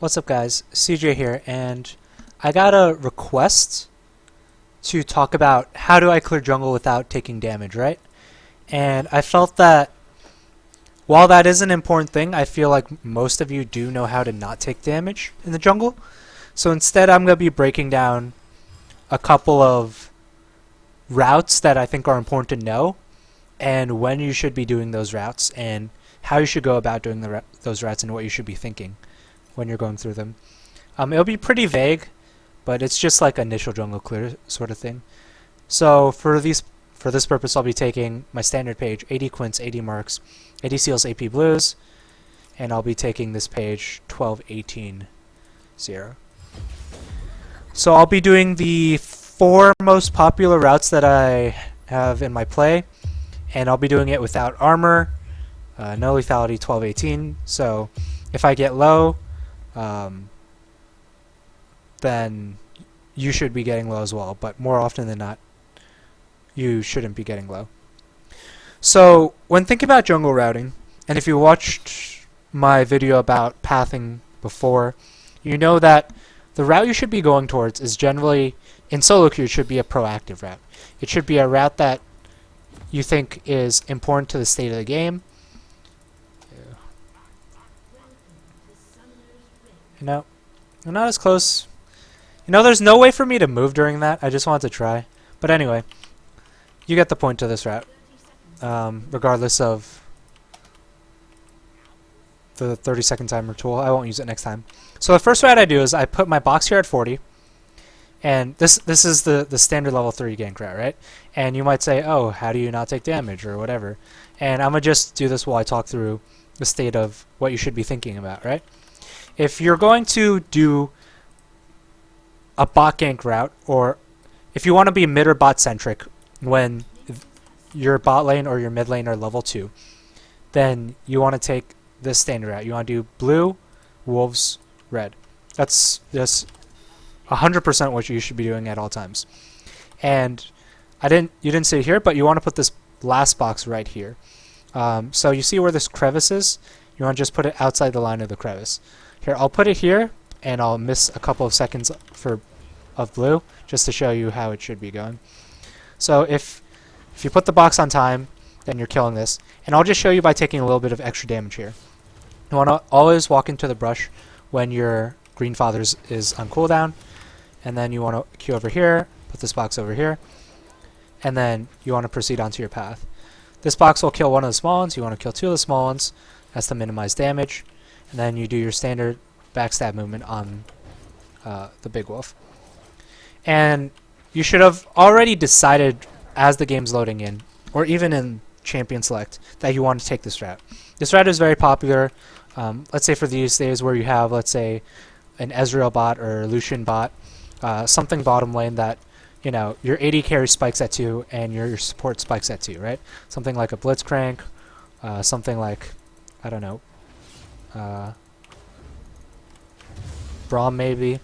What's up guys, CJ here, and I got a request to talk about how do I clear jungle without taking damage, right? And I felt that while that is an important thing, I feel like most of you do know how to not take damage in the jungle. So instead I'm going to be breaking down a couple of routes that I think are important to know, and when you should be doing those routes, and how you should go about doing those routes, and what you should be thinking when you're going through them. It'll be pretty vague, but it's just like initial jungle clear sort of thing. So for this purpose, I'll be taking my standard page, 80 quints, 80 marks, 80 seals, AP blues, and I'll be taking this page, 12, 18, 0. So I'll be doing the 4 most popular routes that I have in my play, and I'll be doing it without armor, no lethality, 12, 18. So if I get low, then you should be getting low as well, but more often than not, you shouldn't be getting low. So when thinking about jungle routing, and if you watched my video about pathing before, you know that the route you should be going towards is generally, in solo queue, it should be a proactive route. It should be a route that you think is important to the state of the game. No, I'm not as close. You know, there's no way for me to move during that. I just wanted to try. But anyway, you get the point to this route, regardless of the 30-second timer tool. I won't use it next time. So the first route I do is I put my box here at 40, and this is the standard level 3 gank route, right? And you might say, oh, how do you not take damage or whatever? And I'm gonna just do this while I talk through the state of what you should be thinking about, right? If you're going to do a bot gank route, or if you want to be mid or bot centric when your bot lane or your mid lane are level 2, then you want to take this standard route. You want to do blue, wolves, red. That's just 100% what you should be doing at all times. And you didn't see it here, but you want to put this last box right here. So you see where this crevice is? You want to just put it outside the line of the crevice. Here, I'll put it here, and I'll miss a couple of seconds of blue, just to show you how it should be going. So if you put the box on time, then you're killing this. And I'll just show you by taking a little bit of extra damage here. You want to always walk into the brush when your green fathers is on cooldown, and then you want to queue over here, put this box over here, and then you want to proceed onto your path. This box will kill one of the small ones. You want to kill 2 of the small ones. That's to minimize damage. And then you do your standard backstab movement on the big wolf. And you should have already decided as the game's loading in, or even in champion select, that you want to take this route. This route is very popular. Let's say for these days where you have, let's say, an Ezreal bot or Lucian bot, something bottom lane that, you know, your AD carry spikes at 2 and your support spikes at 2, right? Something like a Blitzcrank, something like, I don't know, Braum maybe,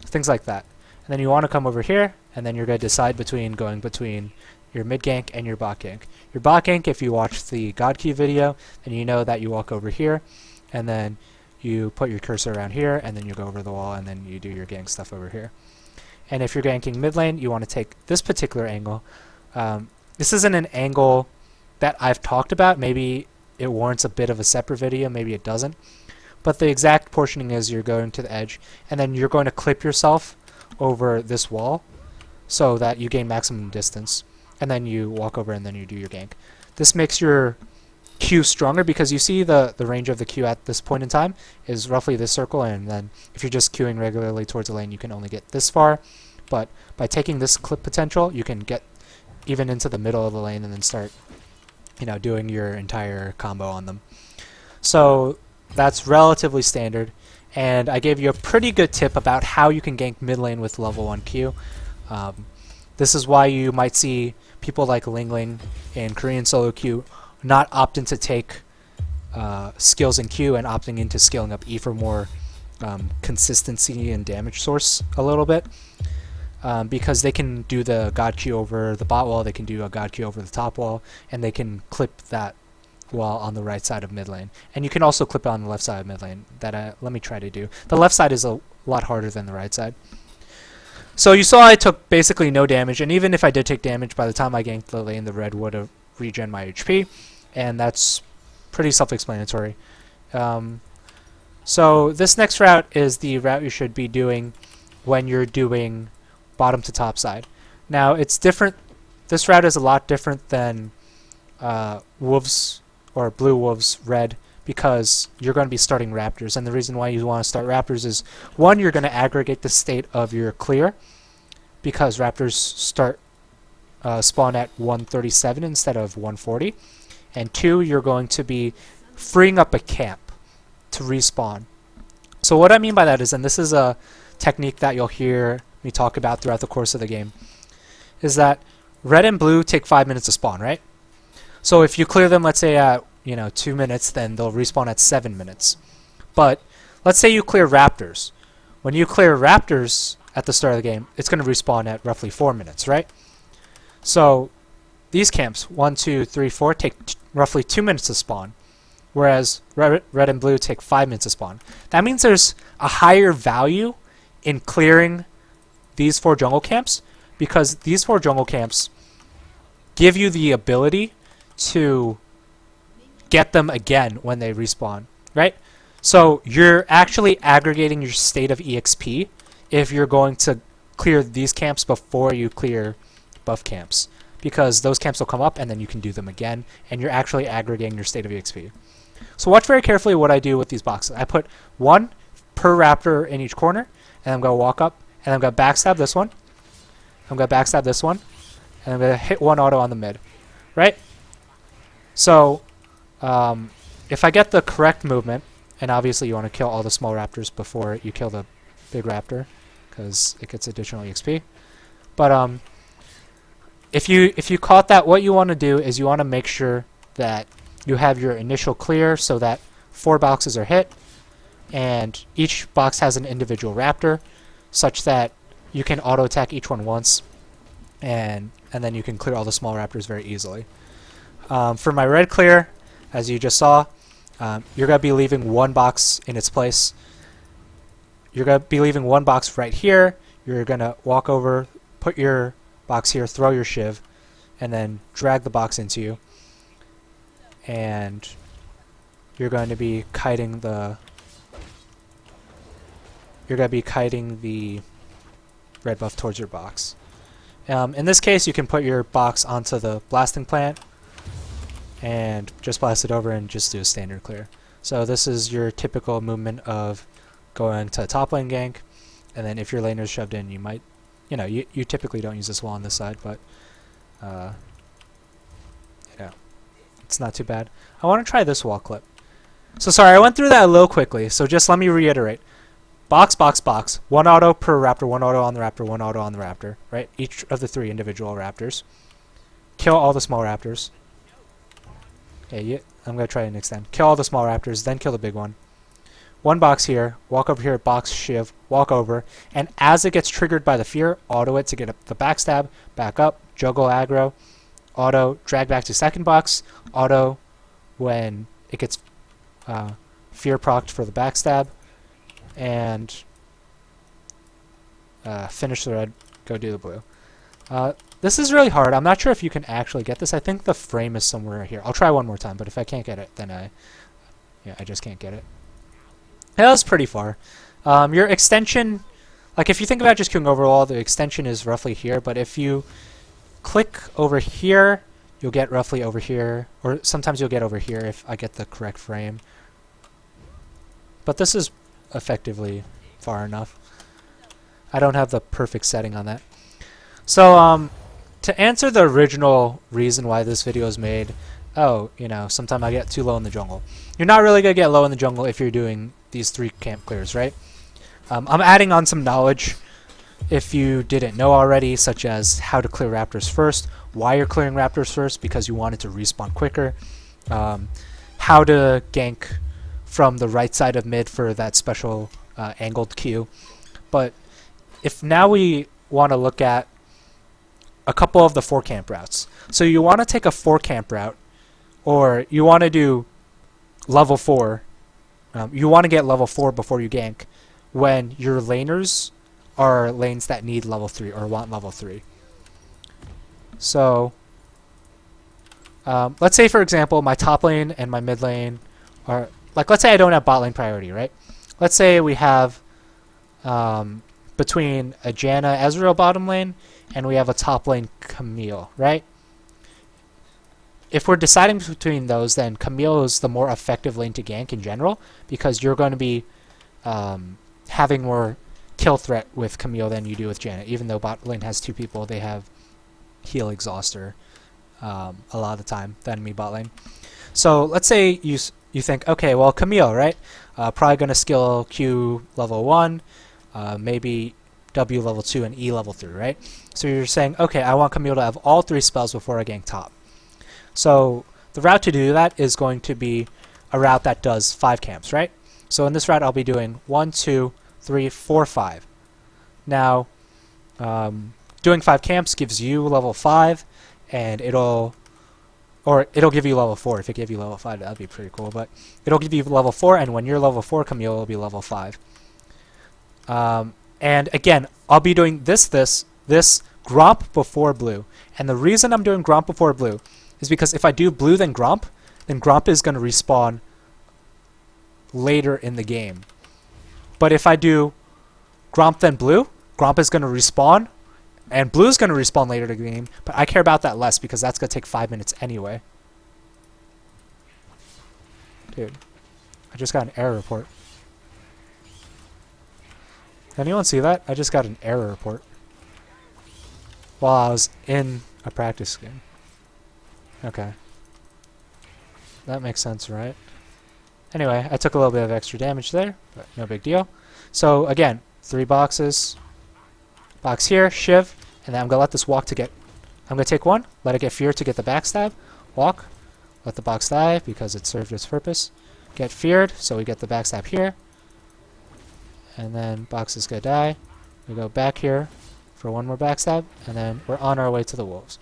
things like that. And then you want to come over here, and then you're going to decide going between your mid gank and your bot gank. Your bot gank, if you watch the God Key video, then you know that you walk over here, and then you put your cursor around here, and then you go over the wall, and then you do your gank stuff over here. And if you're ganking mid lane, you want to take this particular angle. This isn't an angle that I've talked about. Maybe it warrants a bit of a separate video, maybe it doesn't. But the exact portioning is you're going to the edge, and then you're going to clip yourself over this wall so that you gain maximum distance. And then you walk over and then you do your gank. This makes your Q stronger because you see the range of the Q at this point in time is roughly this circle, and then if you're just queuing regularly towards a lane, you can only get this far. But by taking this clip potential, you can get even into the middle of the lane and then start, you know, doing your entire combo on them. So that's relatively standard, and I gave you a pretty good tip about how you can gank mid lane with level 1 Q. This is why you might see people like Ling Ling in Korean solo queue not opting to take skills in Q and opting into scaling up E for more consistency and damage source a little bit. Because they can do the God Q over the bot wall, they can do a God Q over the top wall, and they can clip that while on the right side of mid lane. And you can also clip it on the left side of mid lane. That let me try to do. The left side is a lot harder than the right side. So you saw I took basically no damage, and even if I did take damage, by the time I ganked the lane, the red would have regen my HP, and that's pretty self-explanatory. So this next route is the route you should be doing when you're doing bottom to top side. Now it's different. This route is a lot different than Wolves or Blue Wolves Red, because you're going to be starting Raptors, and the reason why you want to start Raptors is, one, you're going to aggregate the state of your clear, because Raptors spawn at 137 instead of 140, and two, you're going to be freeing up a camp to respawn. So what I mean by that is, and this is a technique that you'll hear me talk about throughout the course of the game, is that red and blue take 5 minutes to spawn, right? So if you clear them, let's say at 2 minutes, then they'll respawn at 7 minutes. But let's say you clear Raptors. When you clear Raptors at the start of the game, it's going to respawn at roughly 4 minutes, right? So these camps, 1, 2, 3, 4, take roughly 2 minutes to spawn, whereas red and blue take 5 minutes to spawn. That means there's a higher value in clearing these 4 jungle camps, because these 4 jungle camps give you the ability to get them again when they respawn, right? So you're actually aggregating your state of EXP if you're going to clear these camps before you clear buff camps, because those camps will come up and then you can do them again, and you're actually aggregating your state of EXP. So watch very carefully what I do with these boxes. I put 1 per Raptor in each corner, and I'm going to walk up, and I'm going to backstab this one, I'm going to backstab this one, and I'm going to hit 1 auto on the mid, right? So if I get the correct movement, and obviously you want to kill all the small raptors before you kill the big raptor, because it gets additional EXP. But if you caught that, what you want to do is you want to make sure that you have your initial clear so that 4 boxes are hit, and each box has an individual raptor, such that you can auto attack each one once, and then you can clear all the small raptors very easily. For my red clear, as you just saw, you're going to be leaving 1 box in its place. You're going to be leaving 1 box right here. You're going to walk over, put your box here, throw your shiv, and then drag the box into you. And you're going to be kiting the red buff towards your box. In this case, you can put your box onto the blasting plant and just blast it over and just do a standard clear. So this is your typical movement of going to top lane gank, and then if your laner is shoved in, you might, you typically don't use this wall on this side, but it's not too bad. I want to try this wall clip. So sorry, I went through that a little quickly, so just let me reiterate. Box, box, box. 1 auto per raptor, 1 auto on the raptor, 1 auto on the raptor, right? Each of the 3 individual raptors. Kill all the small raptors. Okay, I'm going to try and extend. Kill all the small raptors, then kill the big one. 1 box here, walk over here, box, shiv, walk over, and as it gets triggered by the fear, auto it to get up the backstab, back up, juggle aggro, auto, drag back to second box, auto when it gets fear procced for the backstab, and finish the red, go do the blue. This is really hard. I'm not sure if you can actually get this. I think the frame is somewhere here. I'll try one more time, but if I can't get it, then I just can't get it. That was pretty far. Your extension, like if you think about just queuing overall, the extension is roughly here, but if you click over here, you'll get roughly over here, or sometimes you'll get over here if I get the correct frame. But this is effectively far enough. I don't have the perfect setting on that. So to answer the original reason why this video is made, sometimes I get too low in the jungle. You're not really going to get low in the jungle if you're doing these 3 camp clears, right? I'm adding on some knowledge if you didn't know already, such as how to clear raptors first, why you're clearing raptors first, because you want it to respawn quicker, how to gank from the right side of mid for that special angled Q. But if now we want to look at a couple of the 4 camp routes. So you want to take a 4 camp route or you want to do level 4. You want to get level 4 before you gank when your laners are lanes that need level 3 or want level 3. So let's say, for example, my top lane and my mid lane are, like, let's say I don't have bot lane priority, right? Let's say we have between a Janna Ezreal bottom lane and we have a top lane Camille, right? If we're deciding between those, then Camille is the more effective lane to gank in general, because you're going to be having more kill threat with Camille than you do with Janna. Even though bot lane has 2 people, they have heal exhauster a lot of the time, the enemy bot lane. So let's say you think, okay, well, Camille, right? Probably going to skill Q level 1, maybe W level 2, and E level 3, right? So you're saying, okay, I want Camille to have all 3 spells before I gank top. So the route to do that is going to be a route that does 5 camps, right? So in this route, I'll be doing 1, 2, 3, 4, 5. Now, doing 5 camps gives you level 5, and it'll give you level 4. If it gave you level 5, that'd be pretty cool. But it'll give you level 4, and when you're level 4, Camille will be level 5. And again, I'll be doing this Gromp before blue. And the reason I'm doing Gromp before blue is because if I do blue then Gromp is going to respawn later in the game. But if I do Gromp then blue, Gromp is going to respawn, and blue is going to respawn later in the game, but I care about that less because that's going to take 5 minutes anyway. Dude, I just got an error report. Anyone see that? I just got an error report while I was in a practice game. Okay. That makes sense, right? Anyway, I took a little bit of extra damage there, but no big deal. So again, 3 boxes. Box here, Shiv, and then I'm going to let this walk to get... I'm going to take 1, let it get feared to get the backstab, walk, let the box die because it served its purpose. Get feared, so we get the backstab here. And then box is going to die. We go back here for 1 more backstab, and then we're on our way to the wolves.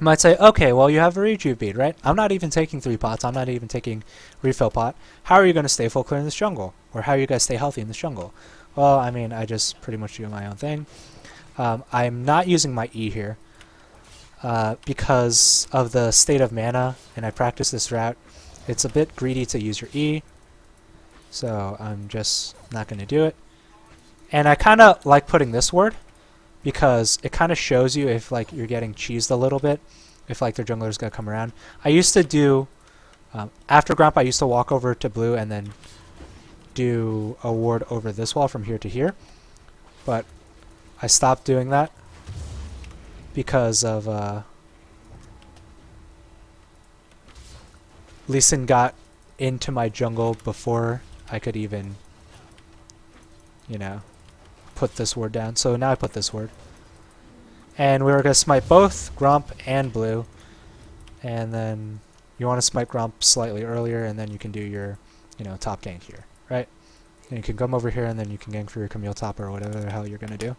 You might say, okay, well, you have a rejuve bead, right? I'm not even taking 3 pots. I'm not even taking refill pot. How are you going to stay full clear in this jungle? Or how are you going to stay healthy in this jungle? Well, I mean, I just pretty much do my own thing. I'm not using my E here because of the state of mana, and I practice this route. It's a bit greedy to use your E, so I'm just not going to do it. And I kind of like putting this word because it kind of shows you if like you're getting cheesed a little bit, if like their jungler is going to come around. I used to do, after Gromp, I used to walk over to blue and then do a ward over this wall from here to here, but I stopped doing that because of Lee Sin got into my jungle before I could even, you know, put this ward down. So now I put this ward. And we were going to smite both Gromp and blue. And then you want to smite Gromp slightly earlier, and then you can do your, you know, top gank here, right? And you can come over here, and then you can gank for your Camille top or whatever the hell you're going to do.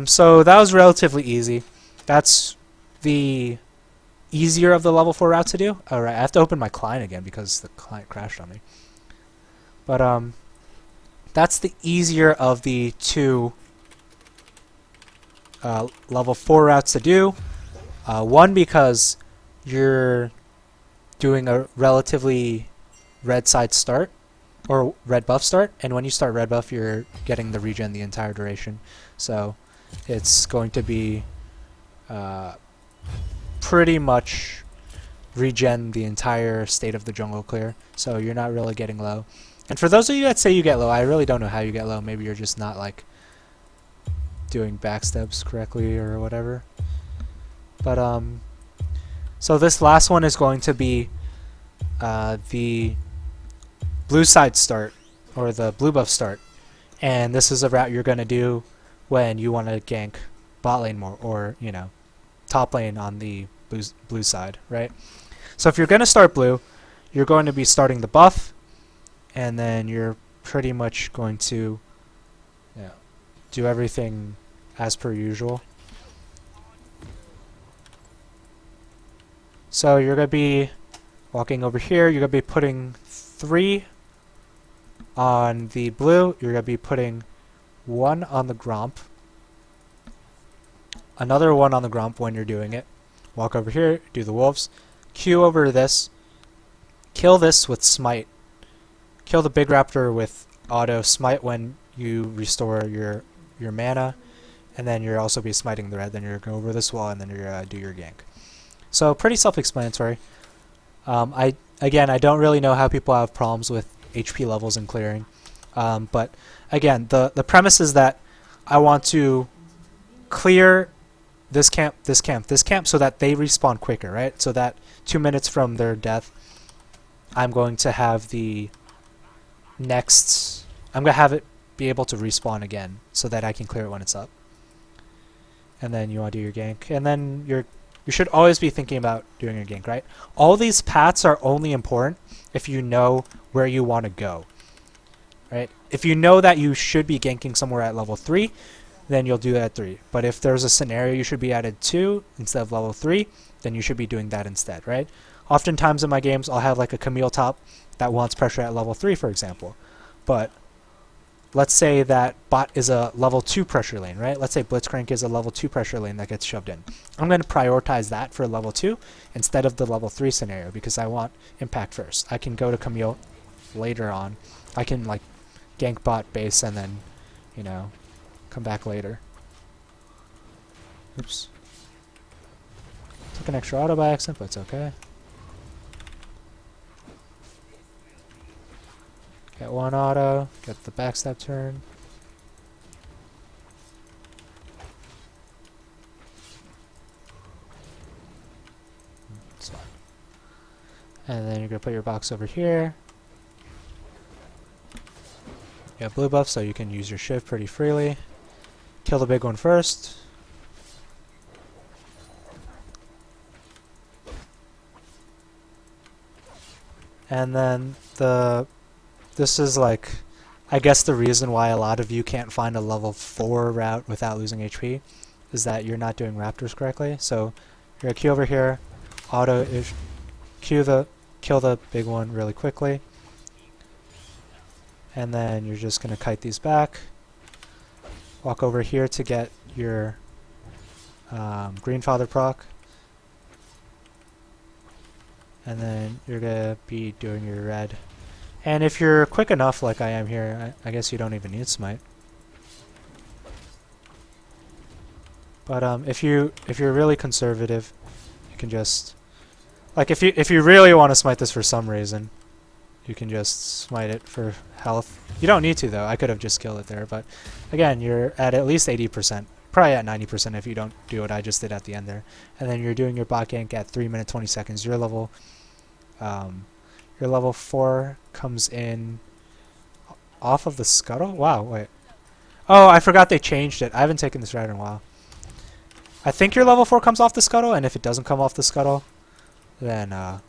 So that was relatively easy. That's the easier of the level 4 routes to do. Alright, I have to open my client again because the client crashed on me. But that's the easier of the 2 level 4 routes to do. One, because you're doing a relatively red side start, or red buff start, and when you start red buff you're getting the regen the entire duration. So it's going to be pretty much regen the entire state of the jungle clear, so you're not really getting low. And for those of you that say you get low, I really don't know how you get low. Maybe you're just not like doing backstabs correctly or whatever. But so this last one is going to be the blue side start, or the blue buff start, and this is a route you're going to do when you want to gank bot lane more, or, you know, top lane on the blue side, right? So if you're going to start blue, you're going to be starting the buff, and then you're pretty much going to, you know, do everything as per usual. So you're going to be walking over here. You're going to be putting 3 on the blue. You're going to be putting 1 on the Gromp. Another 1 on the Gromp when you're doing it. Walk over here, do the wolves. Q over this. Kill this with smite. Kill the big raptor with auto smite when you restore your mana. And then you'll also be smiting the red. Then you're going to go over this wall and then you're going to do your gank. So pretty self-explanatory. I don't really know how people have problems with HP levels and clearing. But again, the premise is that I want to clear this camp, this camp, this camp so that they respawn quicker, right? So that 2 minutes from their death, I'm going to have the next... I'm going to have it be able to respawn again so that I can clear it when it's up. And then you want to do your gank. And then you should always be thinking about doing your gank, right? All these paths are only important if you know where you want to go, right? If you know that you should be ganking somewhere at level 3, then you'll do that at 3. But if there's a scenario you should be at 2 instead of level 3, then you should be doing that instead, right? Oftentimes in my games, I'll have like a Camille top that wants pressure at level 3, for example. But let's say that bot is a level 2 pressure lane, right? Let's say Blitzcrank is a level 2 pressure lane that gets shoved in. I'm going to prioritize that for level 2 instead of the level 3 scenario because I want impact first. I can go to Camille later on. I can like gank bot base and then, you know, come back later. Oops. Took an extra auto by accident, but it's okay. Get 1 auto, get the backstab turn. It's fine. And then you're going to put your box over here. You have blue buff, so you can use your shiv pretty freely. Kill the big one first. And then this is like, I guess the reason why a lot of you can't find a level 4 route without losing HP is that you're not doing Raptors correctly. So you're gonna Q over here, auto kill the big one really quickly. And then you're just gonna kite these back. Walk over here to get your Greenfather proc. And then you're gonna be doing your red. And if you're quick enough like I am here, I guess you don't even need smite. But if you're really conservative, you can just like if you really want to smite this for some reason, you can just smite it for health. You don't need to though. I could have just killed it there, but again, you're at least 80%, probably at 90% if you don't do what I just did at the end there. And then you're doing your bot gank at 3 minutes 20 seconds. Your level 4 comes in off of the scuttle. Wow, wait. Oh, I forgot they changed it. I haven't taken this right in a while. I think your level 4 comes off the scuttle, and if it doesn't come off the scuttle, then yeah,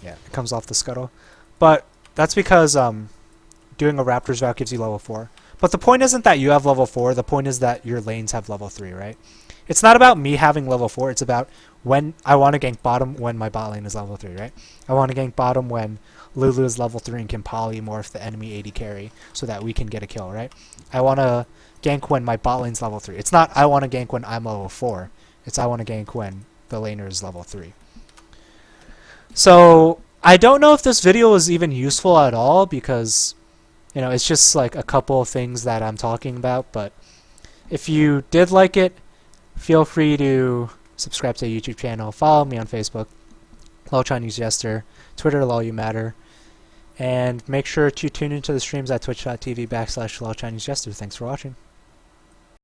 it comes off the scuttle. But that's because doing a Raptor's route gives you level 4. But the point isn't that you have level 4, the point is that your lanes have level 3, right? It's not about me having level 4, it's about when I want to gank bottom when my bot lane is level 3, right? I want to gank bottom when Lulu is level 3 and can polymorph the enemy AD carry so that we can get a kill, right? I want to gank when my bot lane's level 3. It's not I want to gank when I'm level 4. It's I want to gank when the laner is level 3. So I don't know if this video is even useful at all because, you know, it's just like a couple of things that I'm talking about. But if you did like it, feel free to subscribe to the YouTube channel, follow me on Facebook, Lol Chinese Jester, Twitter, Lol You Matter, and make sure to tune into the streams at twitch.tv/LolChineseJester. Thanks for watching.